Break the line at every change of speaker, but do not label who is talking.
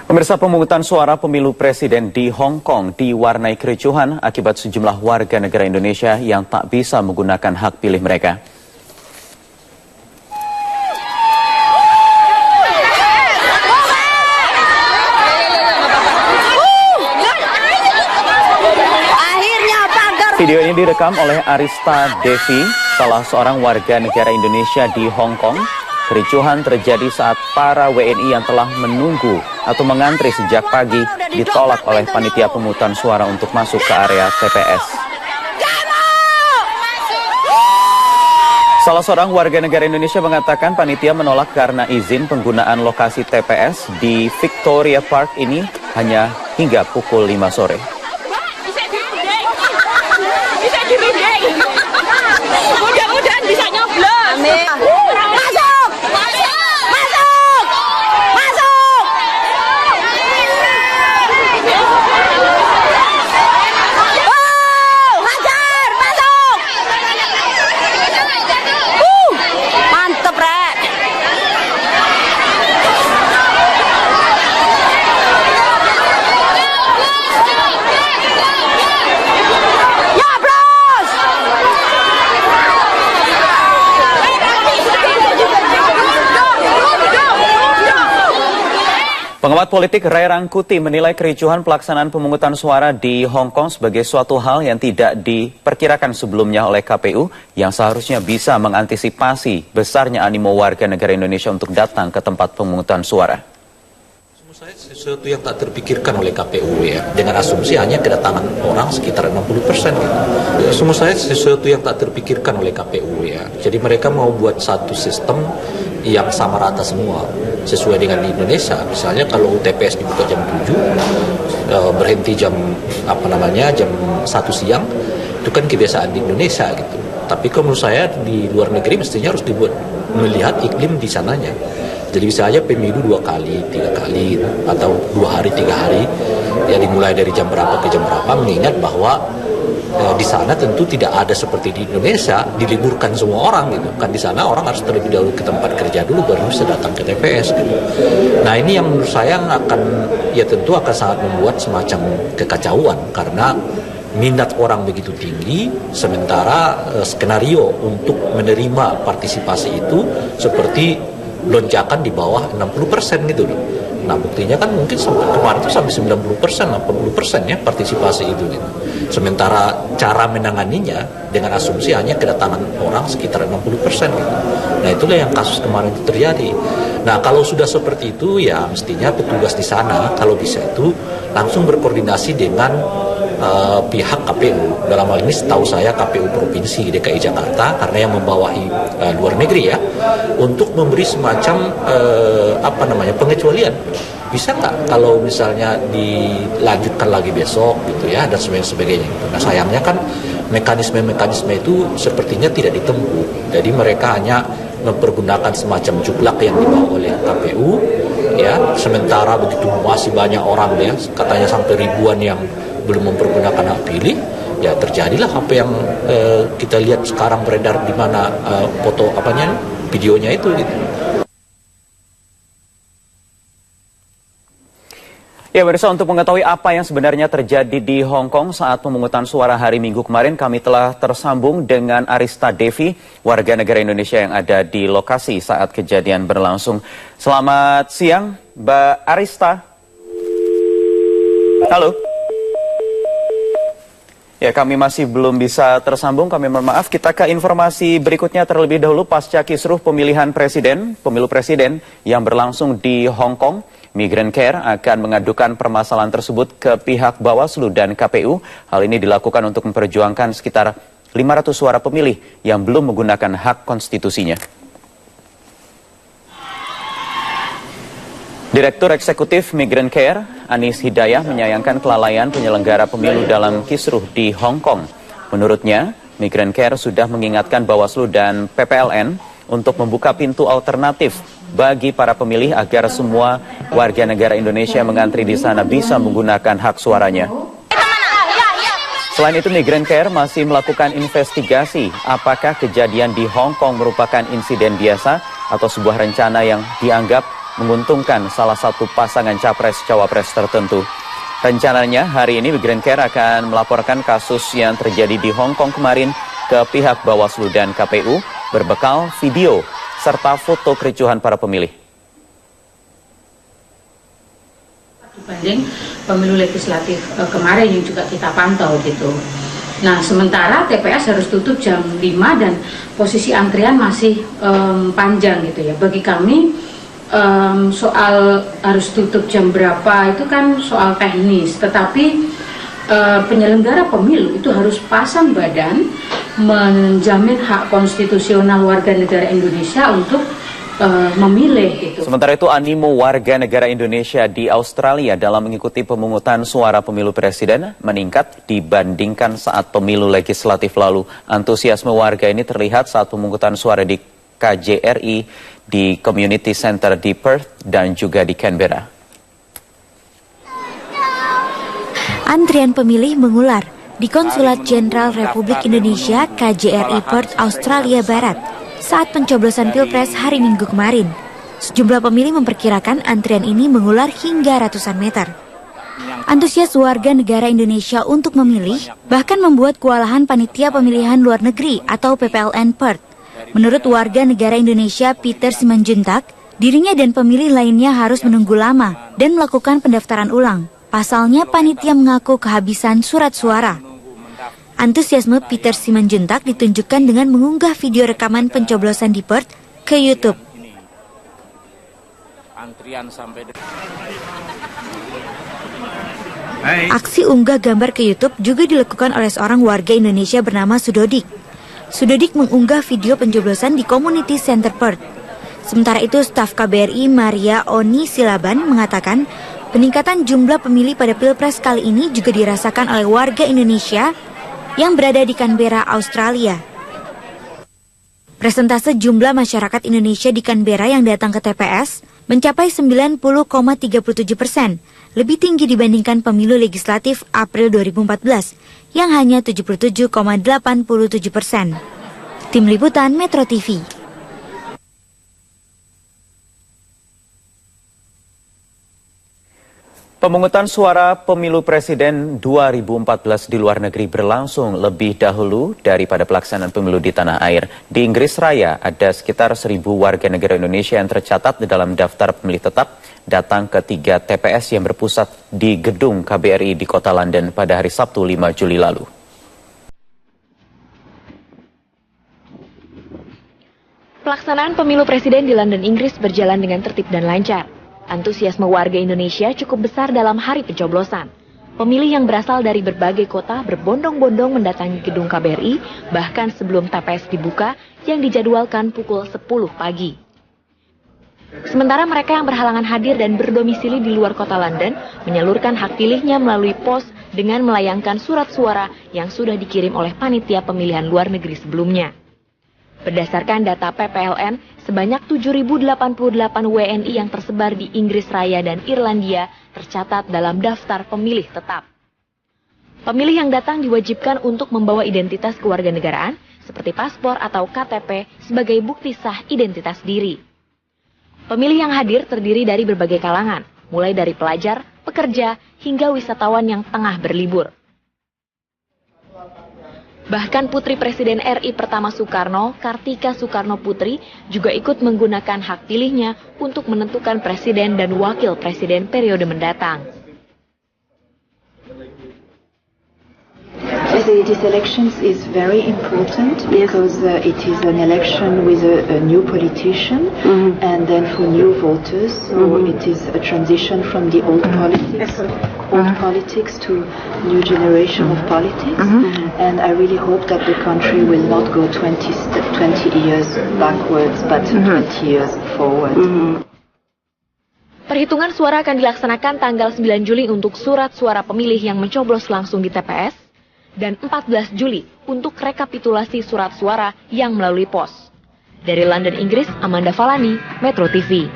Pemirsa, pemungutan suara pemilu presiden di Hong Kong diwarnai kericuhan akibat sejumlah warga negara Indonesia yang tak bisa menggunakan hak pilih mereka. Video ini direkam oleh Arista Devi, salah seorang warga negara Indonesia di Hong Kong. Kericuhan terjadi saat para WNI yang telah menunggu atau mengantri sejak pagi ditolak oleh panitia pemungutan suara untuk masuk ke area TPS. Salah seorang warga negara Indonesia mengatakan panitia menolak karena izin penggunaan lokasi TPS di Victoria Park ini hanya hingga pukul 5 sore.
Mudah-mudahan bisa nyoblos.
Pengamat politik Ray Rangkuti menilai kericuhan pelaksanaan pemungutan suara di Hong Kong sebagai suatu hal yang tidak diperkirakan sebelumnya oleh KPU yang seharusnya bisa mengantisipasi besarnya animo warga negara Indonesia untuk datang ke tempat pemungutan suara.
Menurut saya sesuatu yang tak terpikirkan oleh KPU ya, dengan asumsi hanya kedatangan orang sekitar 60%. Gitu. Menurut saya sesuatu yang tak terpikirkan oleh KPU ya, jadi mereka mau buat satu sistem yang sama rata semua sesuai dengan di Indonesia. Misalnya kalau TPS dibuka jam 7 berhenti jam jam 1 siang, itu kan kebiasaan di Indonesia gitu. Tapi kalau menurut saya di luar negeri mestinya harus dibuat melihat iklim di sananya. Jadi bisa aja pemilu 2 kali, 3 kali atau 2 hari 3 hari ya, dimulai dari jam berapa ke jam berapa, mengingat bahwa di sana tentu tidak ada seperti di Indonesia diliburkan semua orang gitu kan. Di sana orang harus terlebih dahulu ke tempat kerja dulu baru bisa datang ke TPS gitu. Nah ini yang menurut saya tentu akan sangat membuat semacam kekacauan karena minat orang begitu tinggi sementara skenario untuk menerima partisipasi itu seperti lonjakan di bawah 60% gitu loh. Nah buktinya kan mungkin kemarin itu sampai 90%, 80% ya partisipasi itu gitu. Sementara cara menanganinya dengan asumsi hanya kedatangan orang sekitar 60% gitu. Nah itulah yang kasus kemarin itu terjadi. Nah kalau sudah seperti itu ya mestinya petugas di sana kalau bisa itu langsung berkoordinasi dengan pihak KPU. Dalam hal ini setahu saya KPU Provinsi DKI Jakarta karena yang membawahi luar negeri ya, untuk memberi semacam pengecualian. Bisa nggak kalau misalnya dilanjutkan lagi besok gitu ya dan sebagainya gitu. Nah sayangnya kan mekanisme itu sepertinya tidak ditempuh. Jadi mereka hanya mempergunakan semacam juklak yang dibawa oleh KPU ya, sementara begitu masih banyak orang ya, katanya sampai ribuan yang belum mempergunakan hak pilih, ya terjadilah apa yang kita lihat sekarang beredar di mana videonya itu gitu.
Ya, pemirsa, untuk mengetahui apa yang sebenarnya terjadi di Hong Kong saat pemungutan suara hari Minggu kemarin, kami telah tersambung dengan Arista Devi, warga negara Indonesia yang ada di lokasi saat kejadian berlangsung. Selamat siang, Mbak Arista. Halo. Ya, kami masih belum bisa tersambung, kami mohon maaf. Kita ke informasi berikutnya terlebih dahulu. Pasca kisruh pemilu presiden yang berlangsung di Hong Kong, Migrant Care akan mengadukan permasalahan tersebut ke pihak Bawaslu dan KPU. Hal ini dilakukan untuk memperjuangkan sekitar 500 suara pemilih yang belum menggunakan hak konstitusinya. Direktur Eksekutif Migrant Care, Anis Hidayah, menyayangkan kelalaian penyelenggara pemilu dalam kisruh di Hong Kong. Menurutnya, Migrant Care sudah mengingatkan Bawaslu dan PPLN untuk membuka pintu alternatif bagi para pemilih agar semua warga negara Indonesia yang mengantri di sana bisa menggunakan hak suaranya. Selain itu, Migrant Care masih melakukan investigasi apakah kejadian di Hong Kong merupakan insiden biasa atau sebuah rencana yang dianggap menguntungkan salah satu pasangan capres-cawapres tertentu. Rencananya hari ini Migrancare akan melaporkan kasus yang terjadi di Hong Kong kemarin ke pihak Bawaslu dan KPU berbekal video serta foto kericuhan para pemilih.
Dibanding pemilu legislatif kemarin yang juga kita pantau gitu. Nah, sementara TPS harus tutup jam 5 dan posisi antrian masih panjang gitu ya. Bagi kami soal harus tutup jam berapa itu kan soal teknis, tetapi penyelenggara pemilu itu harus pasang badan menjamin hak konstitusional warga negara Indonesia untuk memilih gitu.
Sementara itu animo warga negara Indonesia di Australia dalam mengikuti pemungutan suara pemilu presiden meningkat dibandingkan saat pemilu legislatif lalu. Antusiasme warga ini terlihat saat pemungutan suara di KJRI di Community Center di Perth dan juga di Canberra.
Antrian pemilih mengular di Konsulat Jenderal Republik Indonesia KJRI Perth, Australia Barat saat pencoblosan Pilpres hari Minggu kemarin. Sejumlah pemilih memperkirakan antrian ini mengular hingga ratusan meter. Antusias warga negara Indonesia untuk memilih bahkan membuat kewalahan panitia pemilihan luar negeri atau PPLN Perth. Menurut warga negara Indonesia Peter Simanjuntak, dirinya dan pemilih lainnya harus menunggu lama dan melakukan pendaftaran ulang. Pasalnya panitia mengaku kehabisan surat suara. Antusiasme Peter Simanjuntak ditunjukkan dengan mengunggah video rekaman pencoblosan di Perth ke YouTube. Aksi unggah gambar ke YouTube juga dilakukan oleh seorang warga Indonesia bernama Sudodik. Sudodik mengunggah video pencoblosan di Community Center Perth. Sementara itu, staf KBRI Maria Oni Silaban mengatakan peningkatan jumlah pemilih pada Pilpres kali ini juga dirasakan oleh warga Indonesia yang berada di Canberra, Australia. Persentase jumlah masyarakat Indonesia di Canberra yang datang ke TPS mencapai 90,37%, lebih tinggi dibandingkan pemilu legislatif April 2014 yang hanya 77,87%. Tim Liputan Metro TV.
Pemungutan suara pemilu presiden 2014 di luar negeri berlangsung lebih dahulu daripada pelaksanaan pemilu di tanah air. Di Inggris Raya ada sekitar 1.000 warga negara Indonesia yang tercatat di dalam daftar pemilih tetap datang ke 3 TPS yang berpusat di gedung KBRI di kota London pada hari Sabtu 5 Juli lalu.
Pelaksanaan pemilu presiden di London, Inggris berjalan dengan tertib dan lancar. Antusiasme warga Indonesia cukup besar dalam hari pencoblosan. Pemilih yang berasal dari berbagai kota berbondong-bondong mendatangi gedung KBRI bahkan sebelum TPS dibuka yang dijadwalkan pukul 10 pagi. Sementara mereka yang berhalangan hadir dan berdomisili di luar kota London menyalurkan hak pilihnya melalui pos dengan melayangkan surat suara yang sudah dikirim oleh panitia pemilihan luar negeri sebelumnya. Berdasarkan data PPLN, sebanyak 7.088 WNI yang tersebar di Inggris Raya dan Irlandia tercatat dalam daftar pemilih tetap. Pemilih yang datang diwajibkan untuk membawa identitas kewarganegaraan seperti paspor atau KTP sebagai bukti sah identitas diri. Pemilih yang hadir terdiri dari berbagai kalangan, mulai dari pelajar, pekerja, hingga wisatawan yang tengah berlibur. Bahkan Putri Presiden RI pertama Soekarno, Kartika Soekarno Putri, juga ikut menggunakan hak pilihnya untuk menentukan presiden dan wakil presiden periode mendatang.
This election is very important because it is an election with a new politician and then for new voters. So it is a transition from the old politics to new generation of politics. And I really hope that the country will not go 20 years backwards, but 20 years forward.
Perhitungan suara akan dilaksanakan tanggal 9 Juli untuk surat suara pemilih yang mencoblos langsung di TPS. Dan 14 Juli untuk rekapitulasi surat suara yang melalui pos. Dari London, Inggris, Amanda Falani, Metro TV.